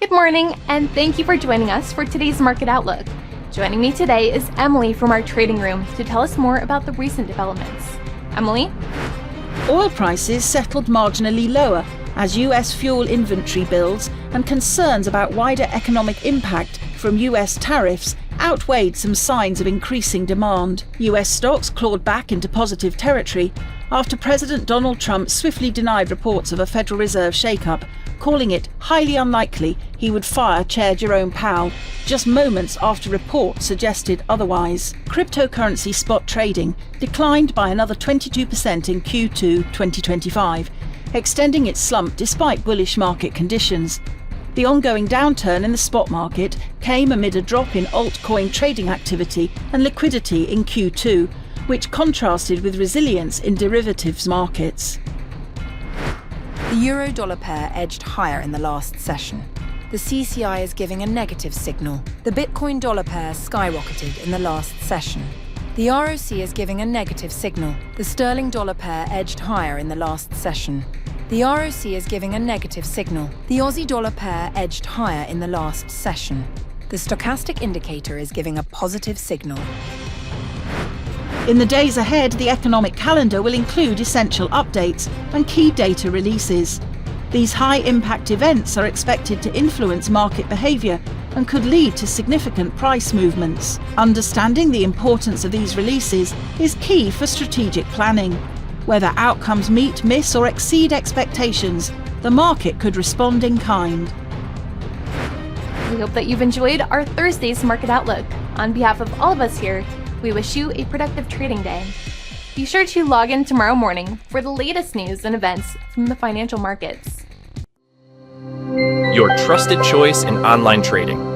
Good morning, and thank you for joining us for today's Market Outlook. Joining me today is Emily from our trading room to tell us more about the recent developments. Emily? Oil prices settled marginally lower as US fuel inventory builds and concerns about wider economic impact from US tariffs outweighed some signs of increasing demand. US stocks clawed back into positive territory after President Donald Trump swiftly denied reports of a Federal Reserve shakeup, calling it highly unlikely he would fire Chair Jerome Powell just moments after reports suggested otherwise. Cryptocurrency spot trading declined by another 22% in Q2 2025, extending its slump despite bullish market conditions. The ongoing downturn in the spot market came amid a drop in altcoin trading activity and liquidity in Q2, which contrasted with resilience in derivatives markets. The euro-dollar pair edged higher in the last session. The CCI is giving a negative signal. The Bitcoin dollar pair skyrocketed in the last session. The ROC is giving a negative signal. The sterling dollar pair edged higher in the last session. The ROC is giving a negative signal. The Aussie dollar pair edged higher in the last session. The stochastic indicator is giving a positive signal. In the days ahead, the economic calendar will include essential updates and key data releases. These high-impact events are expected to influence market behaviour and could lead to significant price movements. Understanding the importance of these releases is key for strategic planning. Whether outcomes meet, miss or exceed expectations, the market could respond in kind. We hope that you've enjoyed our Thursday's Market Outlook. On behalf of all of us here, we wish you a productive trading day. Be sure to log in tomorrow morning for the latest news and events from the financial markets. Your trusted choice in online trading.